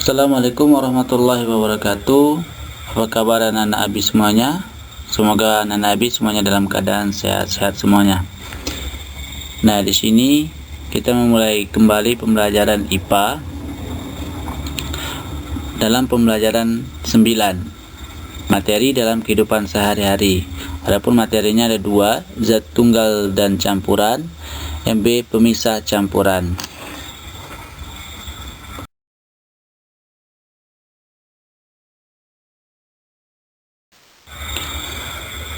Assalamualaikum warahmatullahi wabarakatuh. Apa kabar anak-anak Abi semuanya? Semoga anak-anak Abi semuanya dalam keadaan sehat-sehat semuanya. Nah, di sini kita memulai kembali pembelajaran IPA dalam pembelajaran 9. Materi dalam kehidupan sehari-hari. Adapun materinya ada dua, zat tunggal dan campuran, MB pemisah campuran.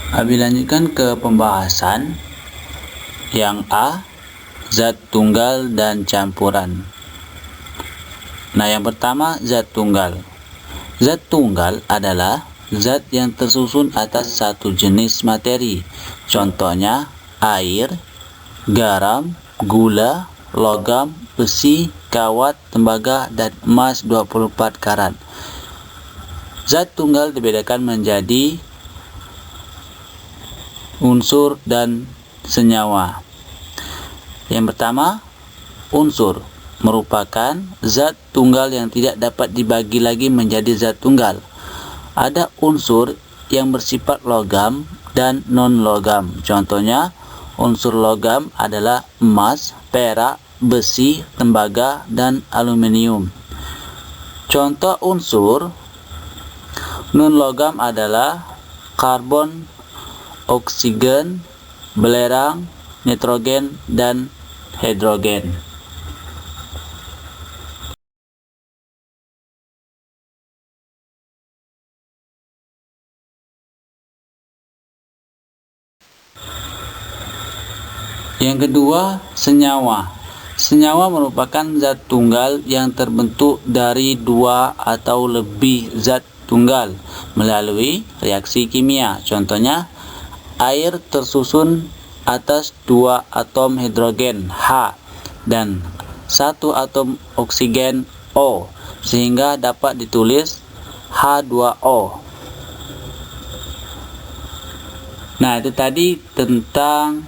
Abi lanjutkan ke pembahasan yang A, zat tunggal dan campuran. Nah, yang pertama, zat tunggal. Zat tunggal adalah zat yang tersusun atas satu jenis materi. Contohnya air, garam, gula, logam, besi, kawat, tembaga, dan emas 24 karat. Zat tunggal dibedakan menjadi unsur dan senyawa. Yang pertama, unsur merupakan zat tunggal yang tidak dapat dibagi lagi menjadi zat tunggal. Ada unsur yang bersifat logam dan non-logam. Contohnya, unsur logam adalah emas, perak, besi, tembaga, dan aluminium. Contoh unsur non-logam adalah karbon, oksigen, belerang, nitrogen, dan hidrogen. Yang kedua, senyawa. Senyawa merupakan zat tunggal yang terbentuk dari dua atau lebih zat tunggal melalui reaksi kimia. Contohnya, air tersusun atas dua atom hidrogen H dan satu atom oksigen O, sehingga dapat ditulis H2O. Nah, itu tadi tentang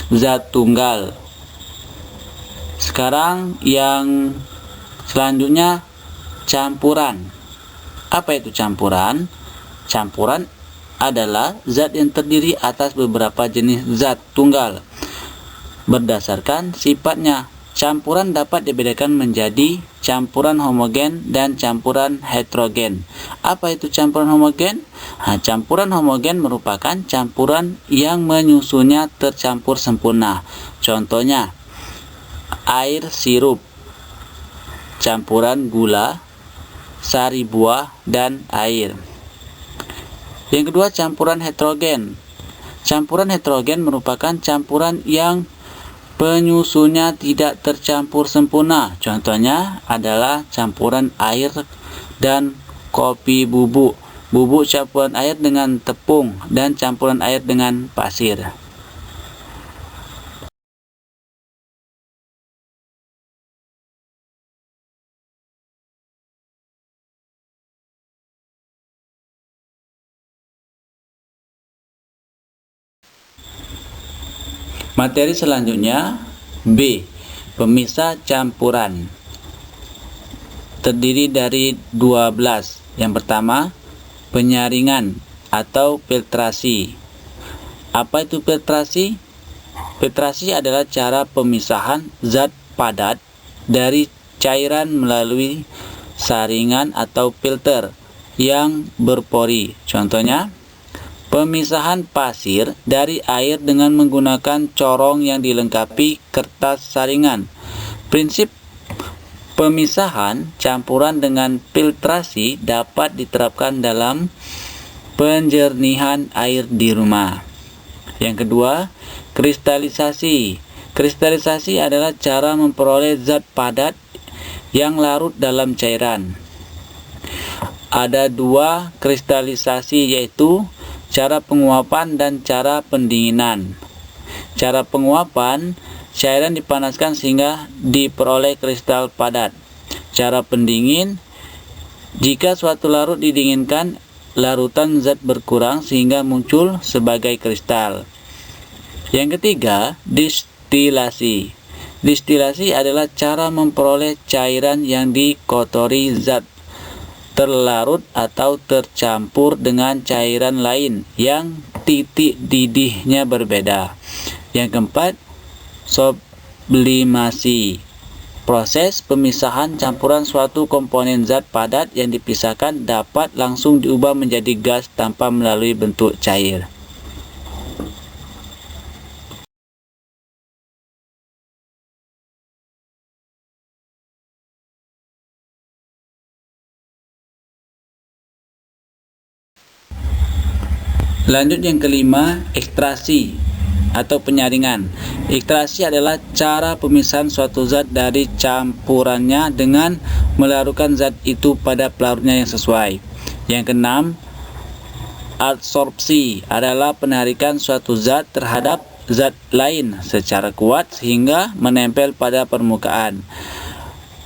zat tunggal. Sekarang yang selanjutnya, campuran. Apa itu campuran? Campuran adalah zat yang terdiri atas beberapa jenis zat tunggal. Berdasarkan sifatnya, campuran dapat dibedakan menjadi campuran homogen dan campuran heterogen. Apa itu campuran homogen? Campuran homogen merupakan campuran yang menyusunnya tercampur sempurna. Contohnya, air sirup, campuran gula, sari buah, dan air. Yang kedua, campuran heterogen. Campuran heterogen merupakan campuran yang penyusunnya tidak tercampur sempurna. Contohnya adalah campuran air dan kopi bubuk, bubuk campuran air dengan tepung, dan campuran air dengan pasir. Materi selanjutnya, B, pemisah campuran. Terdiri dari 12. Yang pertama, penyaringan atau filtrasi. Apa itu filtrasi? Filtrasi adalah cara pemisahan zat padat dari cairan melalui saringan atau filter yang berpori. Contohnya, pemisahan pasir dari air dengan menggunakan corong yang dilengkapi kertas saringan. Prinsip pemisahan campuran dengan filtrasi dapat diterapkan dalam penjernihan air di rumah. Yang kedua, kristalisasi. Kristalisasi adalah cara memperoleh zat padat yang larut dalam cairan. Ada dua kristalisasi, yaitu cara penguapan dan cara pendinginan. Cara penguapan, cairan dipanaskan sehingga diperoleh kristal padat. Cara pendingin, jika suatu larut didinginkan, larutan zat berkurang sehingga muncul sebagai kristal. Yang ketiga, distilasi. Distilasi adalah cara memperoleh cairan yang dikotori zat terlarut atau tercampur dengan cairan lain yang titik didihnya berbeda. Yang keempat, sublimasi. Proses pemisahan campuran suatu komponen zat padat yang dipisahkan dapat langsung diubah menjadi gas tanpa melalui bentuk cair. Lanjut yang kelima, ekstraksi atau penyaringan. Ekstraksi adalah cara pemisahan suatu zat dari campurannya dengan melarutkan zat itu pada pelarutnya yang sesuai. Yang keenam, adsorpsi adalah penarikan suatu zat terhadap zat lain secara kuat sehingga menempel pada permukaan.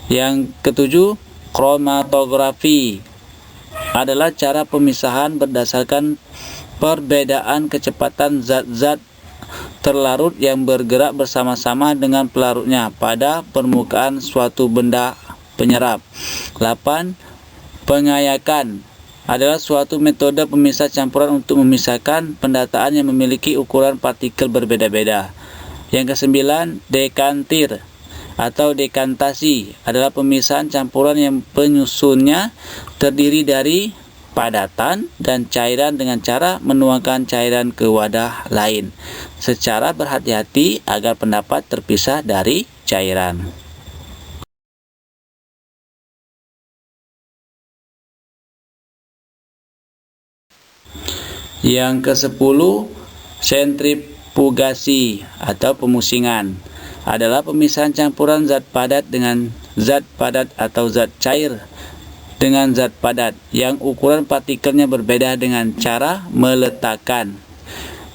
Yang ketujuh, kromatografi adalah cara pemisahan berdasarkan perbedaan kecepatan zat-zat terlarut yang bergerak bersama-sama dengan pelarutnya pada permukaan suatu benda penyerap. 8. Pengayakan adalah suatu metode pemisah campuran untuk memisahkan pendataan yang memiliki ukuran partikel berbeda-beda. Yang kesembilan, dekantir atau dekantasi adalah pemisahan campuran yang penyusunnya terdiri dari padatan dan cairan dengan cara menuangkan cairan ke wadah lain secara berhati-hati agar pendapat terpisah dari cairan. Yang ke-10, sentrifugasi atau pemusingan adalah pemisahan campuran zat padat dengan zat padat atau zat cair dengan zat padat yang ukuran partikelnya berbeda dengan cara meletakkan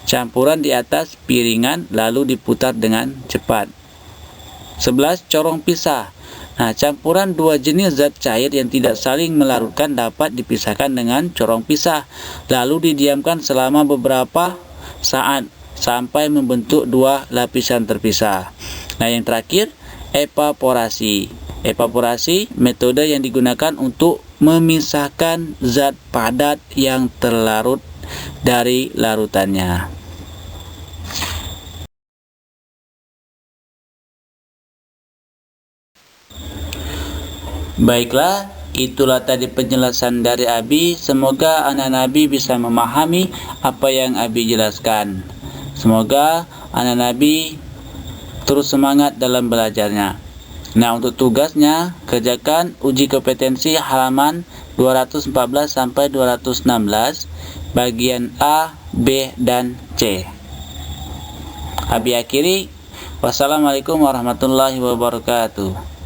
campuran di atas piringan lalu diputar dengan cepat. 11. Corong pisah. Nah, campuran dua jenis zat cair yang tidak saling melarutkan dapat dipisahkan dengan corong pisah lalu didiamkan selama beberapa saat sampai membentuk dua lapisan terpisah. Nah, yang terakhir, evaporasi. Evaporasi metode yang digunakan untuk memisahkan zat padat yang terlarut dari larutannya. Baiklah, itulah tadi penjelasan dari Abi. Semoga anak Nabi bisa memahami apa yang Abi jelaskan. Semoga anak Nabi terus semangat dalam belajarnya. Nah, untuk tugasnya, kerjakan uji kompetensi halaman 214 sampai 216, bagian A, B, dan C. Abi akhiri, wassalamualaikum warahmatullahi wabarakatuh.